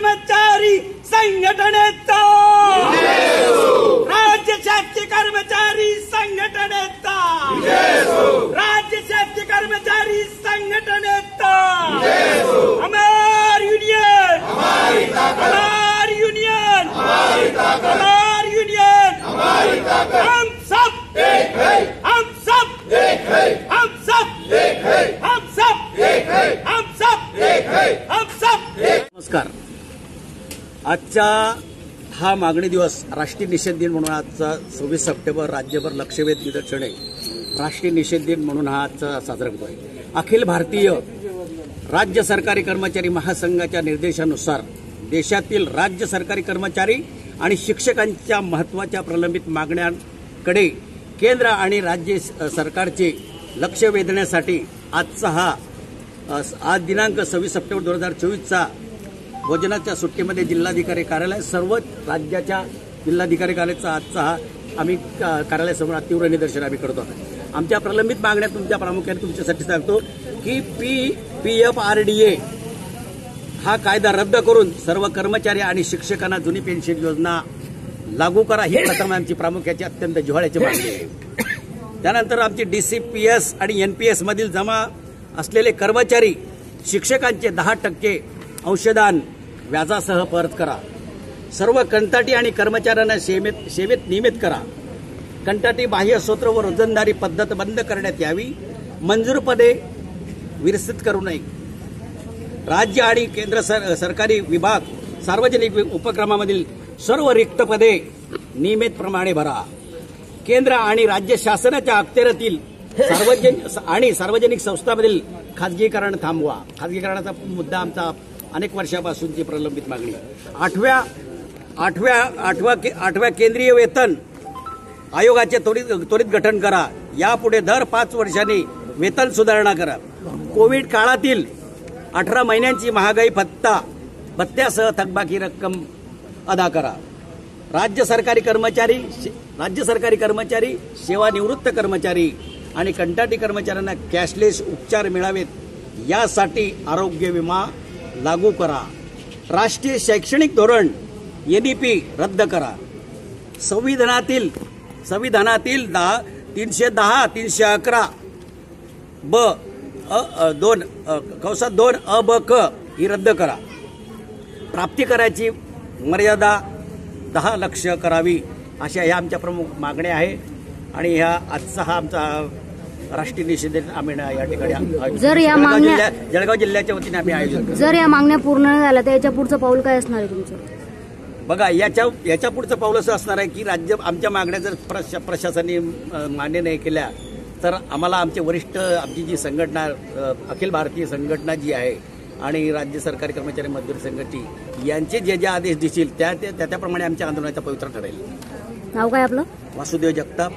कर्मचारी संघटनेचा राज्य शासकीय कर्मचारी संघटनेचा राज्य शासकीय कर्मचारी संघटनेचा हमारी यूनियन हमारी यूनियन हमारी यूनियन हम सब एक है हम सब एक है हम सब एक है हम सब एक है हम सब एक है हम सब एक। नमस्कार। आजचा हा मागणी दिवस राष्ट्रीय निषेध दिन म्हणून आजचा 26 सप्टेंबर राज्यभर लक्षवेध निदर्शने राष्ट्रीय निषेध दिन म्हणून हा आजचा साजरा करतो आहे। अखिल भारतीय राज्य सरकारी कर्मचारी महासंघाच्या निर्देशानुसार देशातील राज्य सरकारी कर्मचारी आणि शिक्षकांच्या महत्त्वाच्या प्रलंबित मागण्यांकडे केंद्र आणि राज्य सरकारचे लक्ष वेधण्यासाठी आजचा हा आज दिनांक 26 सप्टेंबर 2024चा भोजनाच्या सुट्टीमध्ये जिल्हाधिकारी कार्यालय सर्व राज्याच्या जिल्हाधिकारी कार्यालयाचा आजचा हा आम्ही कार्यालयासमोर तीव्र निदर्शन आम्ही करतो आहोत। आमच्या प्रलंबित मागण्या तुमच्या प्रामुख्याने तुमच्यासाठी सांगतो की PFRDA हा कायदा रद्द करून सर्व कर्मचारी आणि शिक्षकांना जुनी पेन्शन योजना लागू करा ही प्रथम आमची प्रामुख्याची अत्यंत जिव्हाळ्याची मागणी आहे। त्यानंतर आमची DCPS आणि NPS मधील जमा असलेले कर्मचारी शिक्षकांचे 10% अंशदान व्याजासह परत करा। सर्व कंत्राटी आणि कर्मचाऱ्यांना सेवेत नियमित करा। कंत्राटी बाह्य सूत्र व रोजंदारी पद्धत बंद करण्यात यावी। मंजूर पदे विरसित करू नये। राज्य आणि केंद्र सरकारी विभाग सार्वजनिक उपक्रमामधील सर्व रिक्त पदे नियमितप्रमाणे भरा। केंद्र आणि राज्य शासनाच्या अखत्यारीतील सार्वजनिक संस्थांमधील खाजगीकरण थांबवा। खाजगीकरणाचा मुद्दा आमचा अनेक वर्षापासूनची प्रलंबित मागणी। आठव्या केंद्रीय वेतन आयोगाचे त्वरित गठन करा। यापुढे दर 5 वर्षांनी वेतन सुधारणा करा। कोविड काळातील 18 महिन्यांची महागाई भत्त्यासह थकबाकी रक्कम अदा करा। राज्य सरकारी कर्मचारी सेवानिवृत्त कर्मचारी आणि कंत्राटी कर्मचाऱ्यांना कॅशलेस उपचार मिळावेत यासाठी आरोग्य विमा लागू करा। राष्ट्रीय शैक्षणिक धोरण NEP रद्द करा। संविधानातील 310 311 2 अ ब क ही रद्द करा। प्राप्ती कराची मर्यादा 10 लाख करावी अशा ह्या आमच्या प्रमुख मागण्या आहे आणि ह्या आजचा हा आमचा राष्ट्रीय निषेध आम्ही या ठिकाणी जळगाव जिल्ह्याच्या वतीने आम्ही आयोजित। जर या मागण्या पूर्ण नाही झाल्या तर याच्या पुढचं पाऊल काय असणार आहे तुमचं? बघा, याच्या पुढचं पाऊल असं असणार आहे की आमच्या मागण्या जर प्रशासनाने मान्य नाही केल्या तर आम्हाला आमचे वरिष्ठ आमची जी संघटना अखिल भारतीय संघटना जी आहे आणि राज्य सरकारी कर्मचारी मजदूर संघटना यांचे जे आदेश देतील त्याप्रमाणे आमच्या आंदोलनाचा पवित्रा ठरेल। नाव काय आपलं? वासुदेव जगताप,